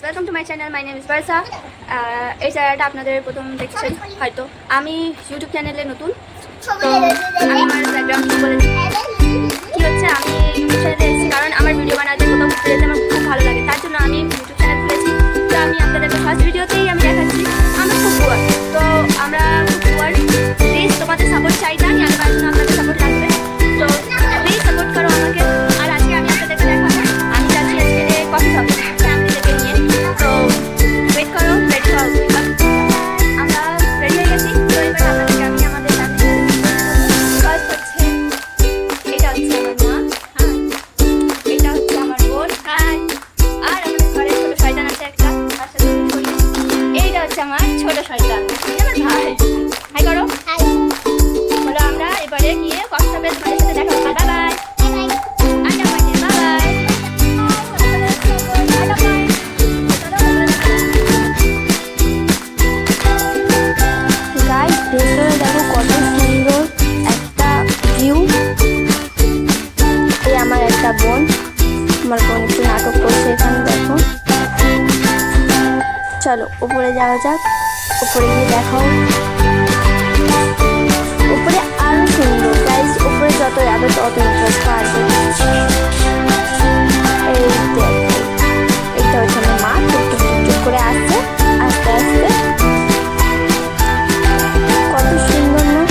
Welcome to my channel. My name is Barca. এই চ্যানেলটা আপনাদের প্রথম দেখছেন হয়তো। আমি ইউটিউব চ্যানেলে নতুন, তো আমি আমার ব্যাকগ্রাউন্ড বলে কী হচ্ছে, আমি ইউটিউব চ্যানেলে এসেছি কারণ আমার ভিডিও বানাতে কোথাও ঘুরতে যেতে আমার খুব ভালো লাগে, তার জন্য আমি ইউটিউব চ্যানেল খুলেছি। তো আমি আপনাদেরকে ফার্স্ট ভিডিওতেই আমি দেখাচ্ছি আমরা খুব পুয়ার, তো আমরা খুব পুয়ার। প্লিজ তোমাদের সাপোর্ট চাই, জানি আমি তার জন্য আপনাদের সাপোর্ট লাগবে, তো প্লিজ সাপোর্ট করো আমাকে। আর আজকে আমি আপনাদেরকে দেখাবো আমি যাচ্ছি আজকে কফি শপে ফ্যামিলিদেরকে নিয়ে, তো ওয়েট করো, রেডি হও। আমরা রেডি হয়ে গেছি, তো এবার আপনাদেরকে আমি আমাদের ফার্স্ট হচ্ছে এটা হচ্ছে আমার মা, এটা হচ্ছে আমার বোন, আর আমাদের ঘরে ছোটো শয়তান আছে একটা, তার সাথে এইটা হচ্ছে আমার ছোটো শয়তান, আমার ভাই। হাই করো, বলো। আমরা এবারে গিয়ে কফি শপে তোমাদের সাথে দেখা হচ্ছে। Bye bye. দেখো কত সুন্দর একটা ভিউ। এই আমার একটা বোন, আমার বোন একটু নাটক করছে এখানে, দেখো। চলো উপরে যাওয়া যাক, উপরে গিয়ে দেখাও। উপরে আরো সুন্দর গাইজ, উপরে যত যাবে তত ইন্টারেস্ট আসবে। এই দেখো, এইটা হচ্ছে আমার মা, টুকটুক টুকটুক করে আসছে আস্তে আস্তে। কত সুন্দর না?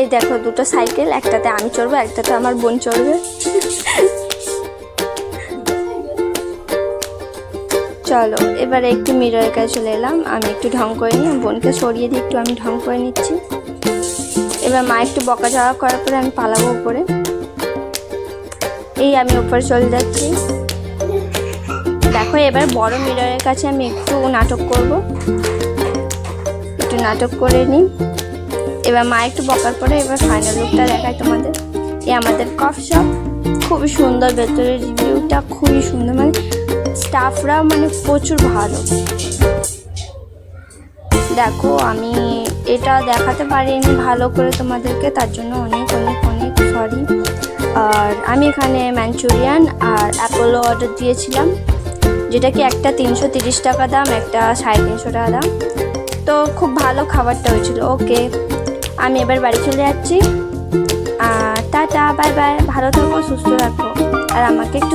এই দেখো দুটো সাইকেল, একটাতে আমি চড়বো, একটাতে আমার বোন চড়বে। চলো এবারে একটু মিররের কাছে চলে এলাম, আমি একটু ঢং করে নিই, বোনকে সরিয়ে দিই একটু, আমি ঢং করে নিচ্ছি। এবার মা একটু বকা ঝকা করার পরে আমি পালাবো উপরে। এই আমি উপরে চলে যাচ্ছি। দেখো এবার বড় মিররের কাছে আমি একটু নাটক করব, একটু নাটক করে নিই। এবার মা একটু বকার পরে এবার ফাইনাল লুকটা দেখাই তোমাদের। এই আমাদের কফি শপ, খুবই সুন্দর, ভেতরের রিভিউটা খুবই সুন্দর, মানে স্টাফরা মানে প্রচুর ভালো। দেখো আমি এটা দেখাতে পারিনি ভালো করে তোমাদেরকে, তার জন্য অনেক অনেক অনেক সরি। আর আমি এখানে ম্যাঞ্চুরিয়ান আর অ্যাপোলো অর্ডার দিয়েছিলাম, যেটা কি একটা 330 টাকা দাম, একটা 350 টাকা দাম। তো খুব ভালো খাবারটা হয়েছিল। ওকে, আমি এবার বাড়ি চলে যাচ্ছি। টাটা, বাই বাই, ভালো থাকো, সুস্থ থাকো, আর আমাকে একটু